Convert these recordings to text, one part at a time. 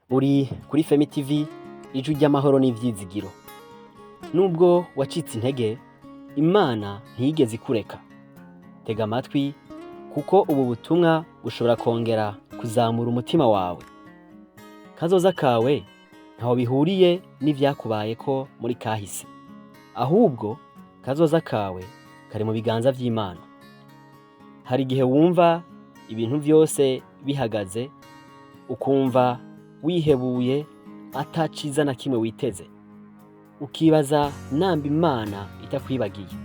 uri kuri Femi TV, ijwi ry'amahoro n'ivyizigiro. Nubwo wacitse intege, Imana ntiyigeze ikureka. Tega amatwi kuko ubu butumwa bushobora kongera kuzamura umutima wawe. Kazoza kawe ntaho bihuriye n'ivyakubayeko muri kahise. Ahubwo kazoza kawe kari mu biganza vy'Imana. Hari igihe wumva ibintu vyose bihagaze, ukumva wihebuye ataciza na kimwe witeze. Ukibaza namba Imana itakwibagiye,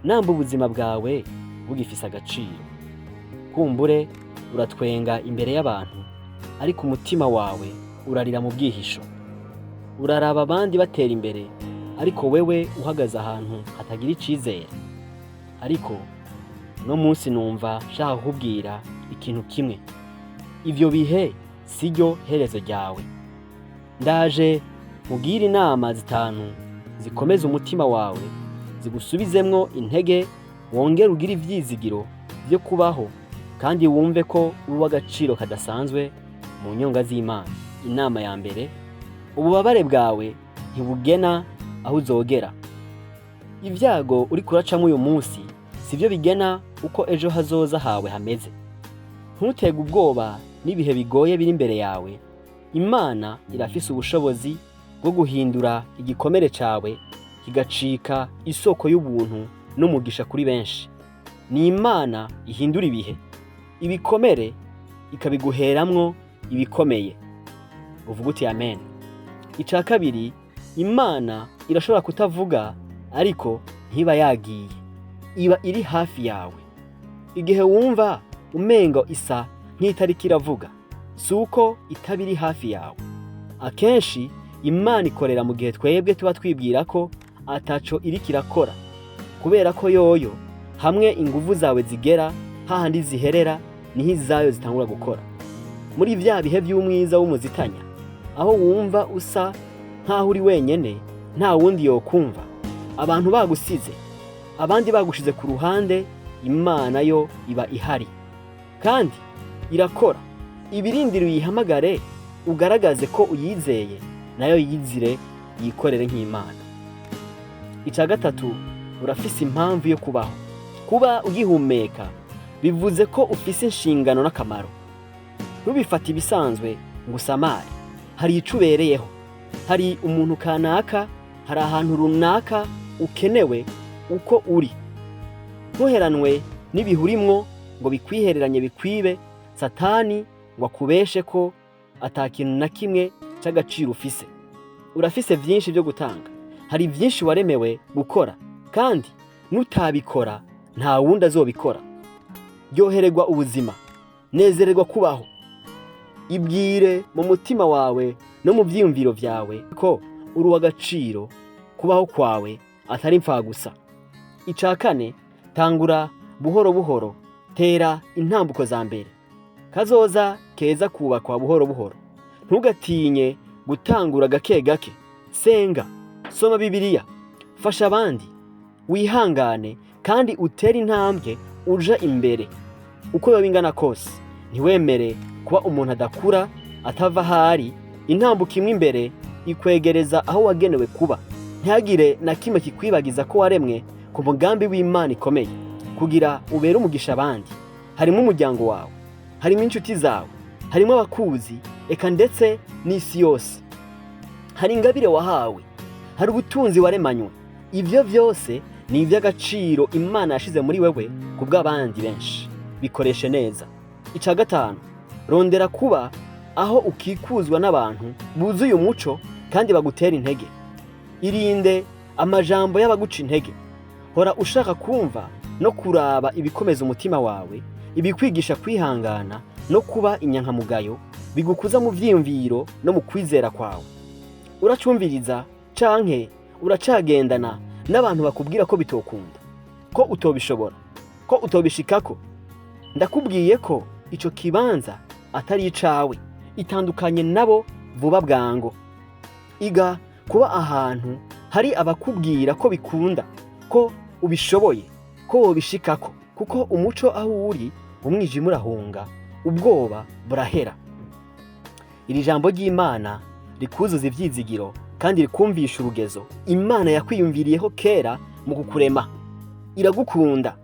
namba ubuzima bwawe bugifise agaciro. Kumbure uratwenga imbere y'abantu, ariko umutima wawe urarira mu bwihisho. Uraraba abandi batera imbere, ariko wewe uhagaze ahantu hatagira icizere. Ariko no munsi numva shaka kukubwira ikintu kimwe: ivyo bihe siryo herezo ryawe. Ndaje mubwire inama zitanu zikomeza umutima wawe, zigusubizemwo intege, wongere ugire ivyizigiro vyo kubaho, kandi wumve ko uri uw'agaciro kadasanzwe mu nyonga z'Imana. Inama ya mbere: ububabare bwawe ntibugena aho uzogera. Ivyago uri kuracamwo uyu munsi sivyo bigena uko ejo hazoza hawe hameze. Ntutege ubwoba n'ibihe bigoye biri imbere yawe. Imana irafise ubushobozi bwo guhindura igikomere cawe kigacika isoko y'ubuntu n'umugisha kuri benshi. Ni Imana ihindura ibihe, ibikomere ikabiguheramwo ibikomeye. Uvuga uti amen. Ica kabiri: Imana irashobora kutavuga, ariko ntiba yagiye, iba iri hafi yawe. Igihe wumva umengo isa nk'itariko iravuga, suko itaba iri hafi yawe. Akenshi Imana ikorera mu gihe twebwe tuba twibwira ko ataco iriko irakora, kubera ko yoyo hamwe inguvu zawe zigera hahandi ziherera, niho izayo zitangura gukora. Muri vya bihe vy'umwiza w'umuzitanya, aho wumva usa nkaho uri wenyene, nta wundi yokumva, abantu bagusize, abandi bagushize ku ruhande, Imana yo iba ihari kandi irakora. Ibirindiro uyihamagare, ugaragaze ko uyizeye, nayo yizire yikorere nk'Imana. Ica gatatu: urafise impamvu yo kubaho. Kuba ugihumeka bivuze ko ufise inshingano n'akamaro. Ntubifate ibisanzwe ngo usamare. Hari ico ubereyeho, hari umuntu kanaka, hari ahantu runaka ukenewe uko uri. Ntuheranwe n'ibihurimwo ngo bikwihereranye bikwibe, Satani ngo akubeshe ko atakintu na kimwe c'agaciro ufise. Urafise vyinshi vyo gutanga, hari vyinshi waremewe gukora, kandi nutabikora nta wundi azobikora. Ryohererwa ubuzima, nezererwa kubaho. Ibwire mu mutima wawe no mu vyiyumviro vyawe ko uri uw'agaciro, kubaho kwawe atari impfagusa. Ica kane: tangura buhoro buhoro, tera intambuko za mbere. Kazoza keza kubakwa buhoro buhoro. Ntugatinye gutangura gake gake. Senga, soma Bibiliya, fasha abandi, wihangane kandi utere intambwe uja imbere. Uko yoba ingana kose, ntiwemere kuba umuntu adakura, atava ahari. Intambuko imwe imbere ikwegereza aho wagenewe kuba. Ntihagire na kimwe kikwibagiza ko waremwe ku mugambi w'Imana ikomeye, kugira ubere umugisha abandi. Harimo umuryango wawe, harimo inshuti zawe, harimo abakuzi, eka ndetse n'isi yose. Hari ingabire wahawe, hari ubutunzi waremanywe. Ivyo vyose ni ivy'agaciro Imana yashize muri wewe kubw'abandi benshi. Bikoreshe neza. Ica gatanu: rondera kuba aho ukikuzwa n'abantu buzuye umuco kandi bagutera intege. Irinde amajambo y'abaguca intege. Hora ushaka kumva no kuraba ibikomeza umutima wawe, ibikwigisha kwihangana no kuba inyankamugayo, bigukuza mu vyiyumviro no mu kwizera kwawe. Uracumviriza canke uracagendana n'abantu bakubwira ko bitokunda, ko utobishobora, ko utobishikako? Ndakubwiye ko ico kibanza atari icawe. Itandukanye nabo vuba bwango. Iga kuba ahantu hari abakubwira ko bikunda, ko ubishoboye, ko wobishikako, kuko umuco aho uri umwijima urahunga, ubwoba burahera. iri jambo ry'Imana rikuzuza ivyizigiro kandi rikumvisha urugezo Imana yakwiyumviriyeho kera mu kukurema. Iragukunda.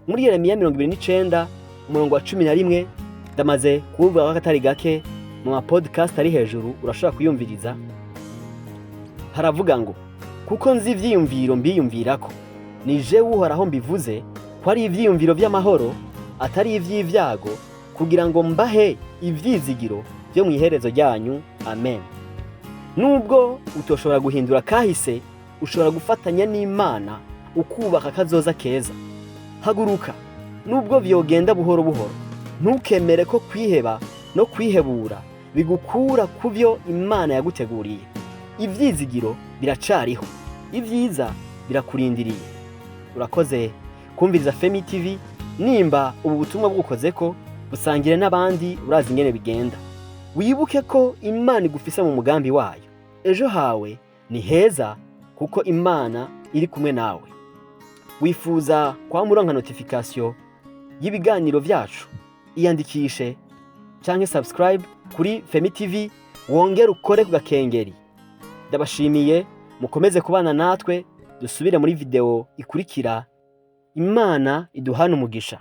Muri Yeremiya 29 umurongo wa 11 ndamaze kuvuga akatari gake mu ma podcast ari hejuru urashobora kuyumviriza. Haravuga ngo kuko nzi ivyiyumviro mbiyumvirako, ni jewe Uhoraho mbivuze, ko ari ivyiyumviro vy'amahoro atari ivy'ivyago, kugira ngo mbahe ivyizigiro vyo mw'iherezo ryanyu. Amen. Nubwo utoshobora guhindura kahise, ushobora gufatanya n'Imana ukubaka kazoza keza. Haguruka, nubwo vyogenda buhoro buhoro, ntukemere ko kwiheba no kwihebura bigukura kuvyo Imana yaguteguriye. Ivyizigiro biracariho, ivyiza birakurindiriye. Urakoze kumviriza Femi TV. Nimba ubu butumwa bwukozeko, busangire n'abandi urazi ingene bigenda. Wibuke ko Imana igufise mu mugambi wayo. Ejo hawe ni heza kuko Imana iri kumwe nawe. Wifuza kwamuronka notification y'ibiganiro vyacu, iyandikishe canke subscribe kuri Femi TV, wongere ukore ku gakengeri. Ndabashimiye, mukomeze kubana natwe, dusubire muri video ikurikira. Imana iduhana umugisha.